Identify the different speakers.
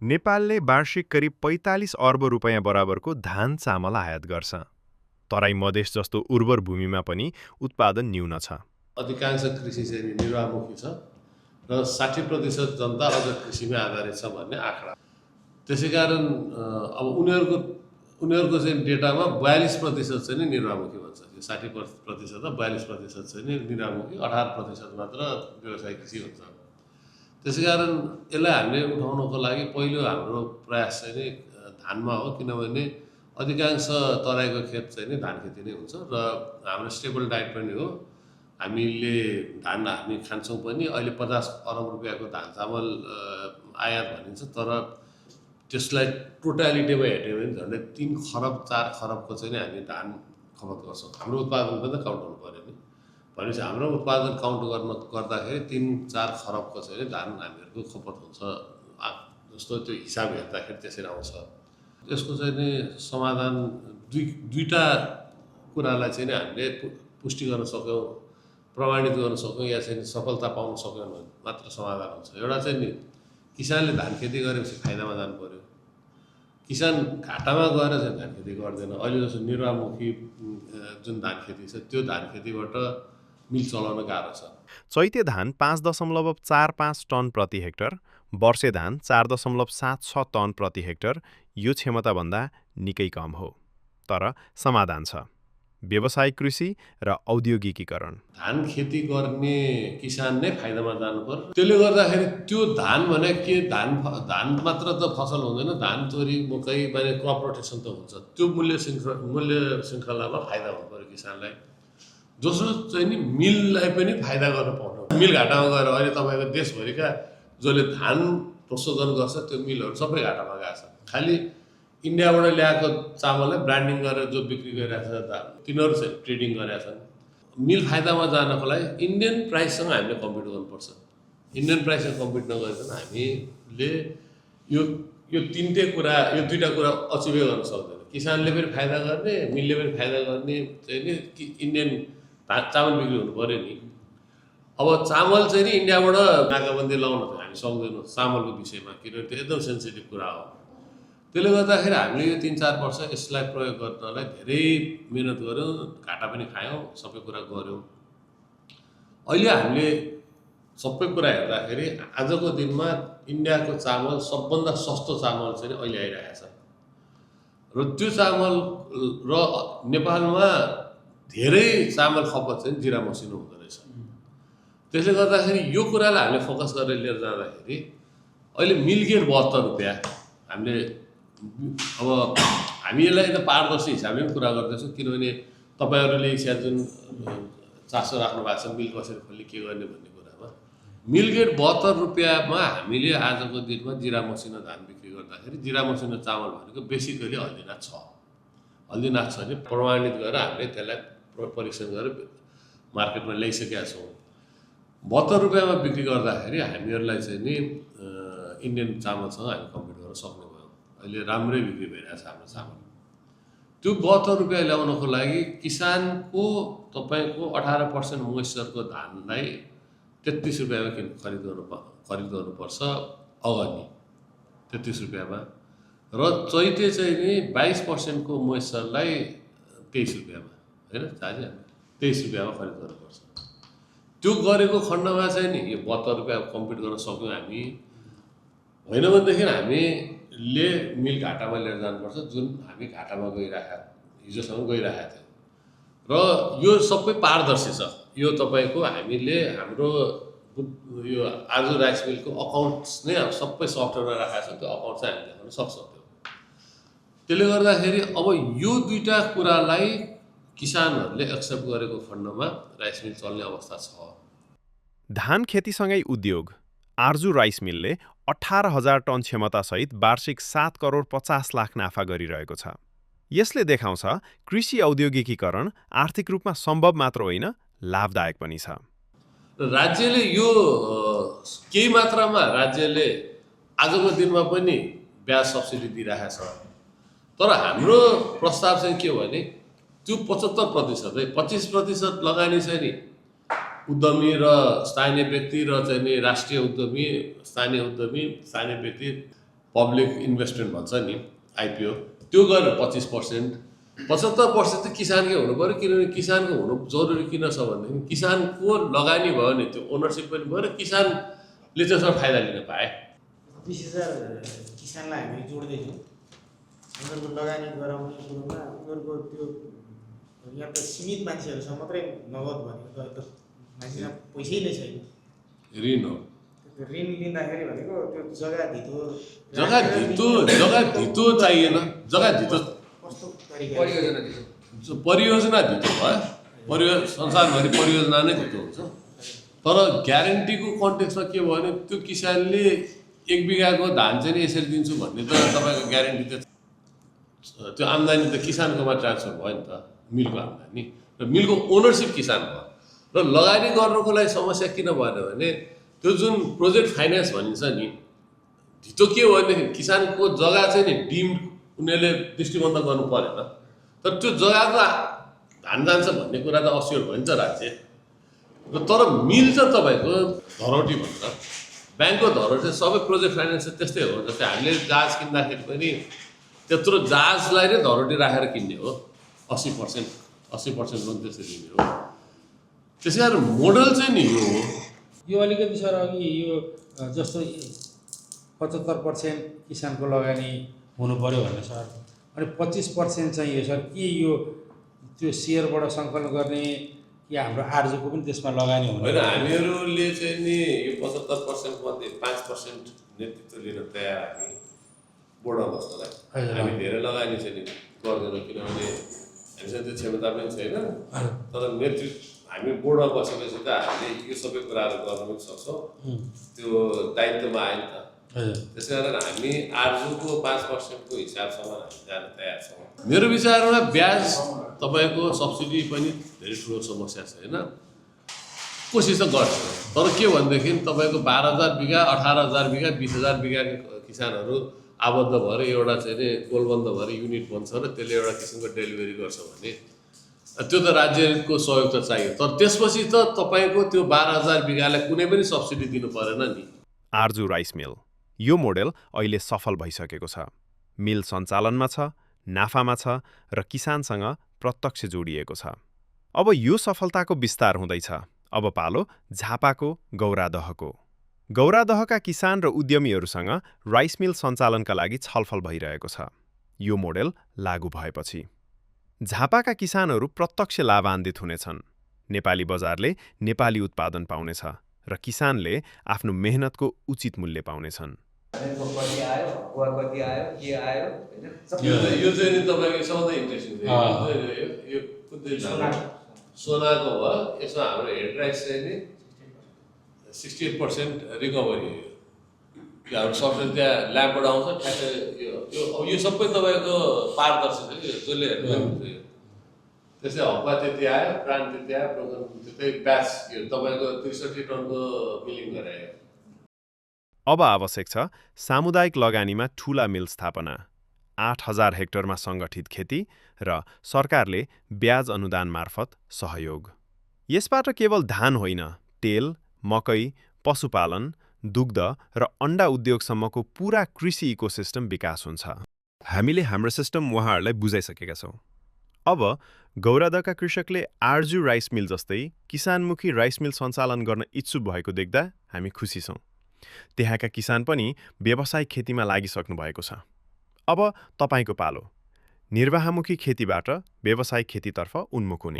Speaker 1: नेपालले वार्षिक करिब 45 अर्ब रुपैयाँ बराबरको धान चामल आयात गर्छ। तराई मधेस जस्तो उर्वर भूमिमा पनि उत्पादन न्यून छ।
Speaker 2: अधिकांश कृषि चाहिँ निर्वाहमुखी छ र 60% जनता अझ कृषिमै आधारित छ भन्ने आँकडा। त्यसै कारण अब उनीहरूको चाहिँ डेटामा 42% चाहिँ नि निर्वाहमुखी भन्छ। यो 60% र 42% चाहिँ नि निर्वाहमुखी, 18% मात्र व्यावसायिक कृषि हुन्छ। त्यसै कारण यसलाई हामीले उठाउनको लागि पहिलो हाम्रो प्रयास चाहिँ नि धानमा हो, किनभने अधिकांश तराईको खेत चाहिँ नि धान खेती नै हुन्छ र हाम्रो स्टेबल डाइट पनि हो। हामीले धान हामी खान्छौँ पनि। अहिले 50 अरब रुपियाँको धान चामल आयात भनिन्छ, तर त्यसलाई टोटालिटीमा हेर्यो भने झन्डै 3 खरब 4 खरबको चाहिँ नि हामी धान खपत गर्छौँ। हाम्रो उत्पादन पनि त काउन्ट गर्नु पऱ्यो नि। भनेपछि हाम्रो उत्पादन काउन्ट गर्दाखेरि 3-4 खरबको चाहिँ धान हामीहरूको खपत हुन्छ। जस्तो त्यो हिसाब हेर्दाखेरि त्यसरी आउँछ। यसको चाहिँ नि समाधान दुईटा कुरालाई चाहिँ नि हामीले पुष्टि गर्न सक्यौँ, प्रमाणित गर्न सक्यौँ या चाहिँ सफलता पाउन सक्यौँ भने मात्र समाधान हुन्छ। एउटा चाहिँ नि किसानले धान खेती गरेपछि फाइदामा जानु पर्यो। किसान घाटामा गएर चाहिँ धान खेती गर्दैन। अहिले जस्तो निर्वाहमुखी जुन धान खेती छ त्यो धान खेतीबाट मिल चलाउन गाह्रो छ।
Speaker 1: चैते धान 5.45 टन प्रति हेक्टर, वर्षे धान 4.76 टन प्रति हेक्टर यो क्षमताभन्दा निकै कम हो। तर समाधान छ, व्यावसायिक कृषि र औद्योगिकीकरण।
Speaker 2: धान खेती गर्ने किसान नै फाइदामा जानु पर्यो। त्यसले गर्दाखेरि त्यो धान भने के, धान मात्र त फसल हुँदैन, धान तोरी मकै भने क्रप रोटेसन त हुन्छ। त्यो मूल्य श्रृङ्खलामा फाइदा हुनु पर्यो किसानलाई। दोस्रो चाहिँ नि मिललाई पनि फाइदा गर्न पाउनु। मिल घाटामा गएर अहिले तपाईँको देशभरिका जसले धान प्रशोधन गर्छ त्यो मिलहरू सबै घाटामा गएको छ। खालि इन्डियाबाट ल्याएको चामललाई ब्रान्डिङ गरेर जो बिक्री गरिरहेको छ तिनीहरू चाहिँ ट्रेडिङ गरेका छन्। मिल फाइदामा जानको लागि इन्डियन प्राइससँग हामीले कम्पिट गर्नुपर्छ। इन्डियन प्राइससँग कम्पिट नगरिकन हामीले यो दुईवटा कुरा अचिभै गर्न सक्दैन। किसानले पनि फाइदा गर्ने, मिलले पनि फाइदा गर्ने चाहिँ नि इन्डियन चामल बिक्री हुनु पऱ्यो नि। अब चामल चाहिँ नि इन्डियाबाट नाकाबन्दी लगाउन त हामी सक्दैनौँ चामलको विषयमा, किनभने त्यो एकदम सेन्सिटिभ कुरा हो। त्यसले गर्दाखेरि हामीले यो 3-4 वर्ष यसलाई प्रयोग गर्नलाई धेरै मिहिनेत गऱ्यौँ, घाटा पनि खायौँ, सबै कुरा गऱ्यौँ। अहिले हामीले सबै कुरा हेर्दाखेरि आजको दिनमा इन्डियाको चामल सबभन्दा सस्तो चामल चाहिँ अहिले आइरहेको छ र त्यो चामल र नेपालमा धेरै चामल खपत चाहिँ जिरा मसिनो हुँदो रहेछ। त्यसले गर्दाखेरि यो कुरालाई हामीले फोकस गरेर लिएर जाँदाखेरि अहिले मिलगेट 72 रुपियाँ हामीले अब हामी यसलाई त पारदर्शी हिसाबले पनि कुरा गर्दैछौँ, किनभने तपाईँहरूले इच्छा जुन चासो राख्नु भएको छ मिल कसरी खोल्ने के गर्ने भन्ने कुरामा मिलगेट 72 रुपियाँमा हामीले आजको दिनमा जिरा मसिनो धान बिक्री गर्दाखेरि जिरा मसिनो चामल भनेको बेसिकली हल्दीनाथ छ। हल्दीनाथ छ भने प्रमाणित गरेर हामीले त्यसलाई परीक्षण गरेर मार्केटमा ल्याइसकेका छौँ। 72 रुपियाँमा बिक्री गर्दाखेरि हामीहरूलाई चाहिँ नि इन्डियन चामलसँग हामी कम्पिट गर्न सक्ने भयौँ। अहिले राम्रै बिक्री भइरहेछ हाम्रो चामल। त्यो 72 रुपियाँ ल्याउनको लागि किसानको तपाईँको 18% मोइस्चरको धानलाई 33 रुपियाँमा खरिद गर्नुपर्छ अगाडि 33 रुपियाँमा, र चैते चाहिँ नि 22% को मोइस्चरलाई 23 रुपियाँमा, होइन चाहे 23 रुपियाँमा खरिद गर्नुपर्छ। त्यो गरेको खण्डमा चाहिँ नि यो 72 रुपियाँ कम्पिट गर्न सक्यौँ हामी। होइन भनेदेखि हामीले मिल घाटामा लिएर जानुपर्छ, जुन हामी घाटामा हिजोसम्म गइरहेका थियौँ। र यो सबै पारदर्शी छ। यो तपाईँको हामीले हाम्रो यो आज राइस मिलको अकाउन्ट्स नै सबै सफ्टवेयरमा राखेका छ, त्यो अकाउन्ट चाहिँ हामीले देखाउन सक्छौँ। त्यसले गर्दाखेरि अब यो दुईटा कुरालाई किसानहरूले एक्सेप्ट गरेको खण्डमा राइस मिल चल्ने अवस्था छ।
Speaker 1: धान खेतीसँगै उद्योग आर्जु राइस मिलले 18,000 टन क्षमतासहित वार्षिक 7 करोड 50 लाख नाफा गरिरहेको छ। यसले देखाउँछ कृषि औद्योगिकीकरण आर्थिक रूपमा सम्भव मात्र होइन, लाभदायक पनि छ।
Speaker 2: राज्यले यो केही मात्रामा राज्यले आजको दिनमा पनि ब्याज सब्सिडी दिइरहेको छ। तर हाम्रो प्रस्ताव चाहिँ के हो भने त्यो 75% 25% लगानी चाहिँ नि उद्यमी र स्थानीय व्यक्ति र चाहिँ नि राष्ट्रिय उद्यमी, स्थानीय व्यक्ति पब्लिक इन्भेस्टमेन्ट भन्छ नि आइपिओ, त्यो गरेर 25%, 75% त किसानकै हुनु पऱ्यो। किनभने किसानको हुनु जरुरी किन छ भनेदेखि किसानको लगानी भयो भने त्यो ओनरसिप पनि भयो र किसानले त्यसबाट फाइदा लिन पाए।
Speaker 3: 20,000 किसानलाई हामीले जोड्दैछौँ। उनीहरूको लगानी गराउने कुरोमा उनीहरूको त्यो यहाँ त सीमित मान्छेहरूसँग मात्रै नगद भनेको त मान्छेसँग पैसै नै छैन।
Speaker 2: ऋण हो।
Speaker 3: ऋण लिँदाखेरि भनेको त्यो जग्गा धितो
Speaker 2: चाहिएन। जग्गा धितो
Speaker 3: कस्तो तरिका
Speaker 2: परियोजना धितो भयो। संसारभरि परियोजना नै धितो हुन्छ। तर ग्यारेन्टीको कन्टेक्स्टमा के भयो भने त्यो किसानले 1 बिघाको धान चाहिँ नि यसरी दिन्छु भन्ने त तपाईँको ग्यारेन्टी त त्यो आम्दानी त किसानकोमा ट्रान्सफर भयो नि त, मिलको आम्दानी र मिलको ओनरसिप किसान भयो। र लगानी गर्नुको लागि समस्या किन भएन भने त्यो जुन प्रोजेक्ट फाइनेन्स भनिन्छ नि, धितो के हो भनेदेखि किसानको जग्गा चाहिँ नि डिम्ड उनीहरूले दृष्टिबन्ध गर्नु परेन। तर त्यो जग्गाको धान जान्छ भन्ने कुरा त अस्योर भयो नि त राज्य। तर मिल चाहिँ तपाईँको धरौटी भन्छ। ब्याङ्कको धरौटी सबै प्रोजेक्ट फाइनेन्स त्यस्तै हो। जस्तै हामीले जहाज किन्दाखेरि पनि त्यत्रो जहाजलाई नै धरौटी राखेर किन्ने हो। 80% लोन त्यसरी दिने हो। त्यसै कारण मोडल चाहिँ नि यो हो।
Speaker 4: यो अलिकति सर अघि यो जस्तो 75% किसानको लगानी हुनु पर्यो भने सर, अनि 25% चाहिँ यो सर के यो त्यो सेयरबाट सङ्कलन गर्ने या हाम्रो आर्जुको पनि त्यसमा लगानी हुनु
Speaker 2: होइन? हामीहरूले चाहिँ नि यो 75% मध्ये 5% नेतृत्व लिन तयार हामी बोर्डमा बस्नलाई। हामी धेरै लगानी चाहिँ नि गर्दैनौँ किनभने हामीसँग त्यो क्षमता पनि छैन। तर नेतृत्व हामी बोर्डमा बसेपछि त हामीले यो सबै कुराहरू गर्न पनि सक्छौँ। त्यो दायित्वमा आयो नि त। त्यसै कारण हामी आर्जुको 5%को हिसाबसम्म हामी जान तयार छौँ। मेरो विचारमा ब्याज तपाईँको सब्सिडी पनि धेरै ठुलो समस्या छैन। कोसिस त गर्छ। तर के भनेदेखि तपाईँको 12,000 बिघा, 18,000 बिघा, 20,000 बिघाको किसानहरू आबद्ध भएर एउटा चाहिँ नि कोलबन्द भएर युनिट बन्छ र त्यसले एउटा किसिमको डेलिभरी गर्छ भने त्यो त राज्यको सहयोग त चाहियो। तर त्यसपछि त तपाईँको त्यो 12,000 बिघालाई कुनै पनि सब्सिडी दिनु परेन नि।
Speaker 1: आर्जु राइस मिल यो मोडेल अहिले सफल भइसकेको छ। मिल सञ्चालनमा छ, नाफामा छ र किसानसँग प्रत्यक्ष जोडिएको छ। अब यो सफलताको विस्तार हुँदैछ। अब पालो झापाको गौरादहको। गौरादहका किसान र उद्यमीहरूसँग राइस मिल सञ्चालनका लागि छलफल भइरहेको छ। यो मोडेल लागू भएपछि झापाका किसानहरू प्रत्यक्ष लाभान्वित हुनेछन्। नेपाली बजारले नेपाली उत्पादन पाउनेछ र किसानले आफ्नो मेहनतको उचित मूल्य पाउनेछन्।
Speaker 2: यो चाहिँ नि तपाईँको सबभन्दा इन्ट्रेस्टिङ सोनाको भयो। यसमा हाम्रो हेड राइस चाहिँ नि 68% रिकभरी हो। हाम्रो सब्सिडी त्यहाँ ल्याबबाट आउँछ ठ्याक्कै। यो सबै तपाईँको पारदर्शी छ कि जसले हेर्नुहुन्छ। त्यसै हप्पा त्यति आयो, प्राण त्यति आयो, प्रोग्राम त्यतै ब्याच यो तपाईँको 63 टनको मिलिङ गरायो।
Speaker 1: अब आवश्यक छ सामुदायिक लगानीमा ठूला मिल स्थापना, 8,000 हेक्टरमा सङ्गठित खेती र सरकारले ब्याज अनुदान मार्फत सहयोग। यसबाट केवल धान होइन, तेल, मकै, पशुपालन, दुग्ध र अन्डा उद्योगसम्मको पूरा कृषि इकोसिस्टम विकास हुन्छ। हामीले हाम्रो सिस्टम उहाँहरूलाई बुझाइसकेका छौँ। अब गौरादहका कृषकले आर्जु राइस मिल जस्तै किसानमुखी राइस मिल सञ्चालन गर्न इच्छुक भएको देख्दा हामी खुसी छौँ। त्यहाँका किसान पनि व्यावसायिक खेतीमा लागिसक्नु भएको छ। अब तपाईँको पालो निर्वाहमुखी खेतीबाट व्यावसायिक खेतीतर्फ उन्मुख हुने।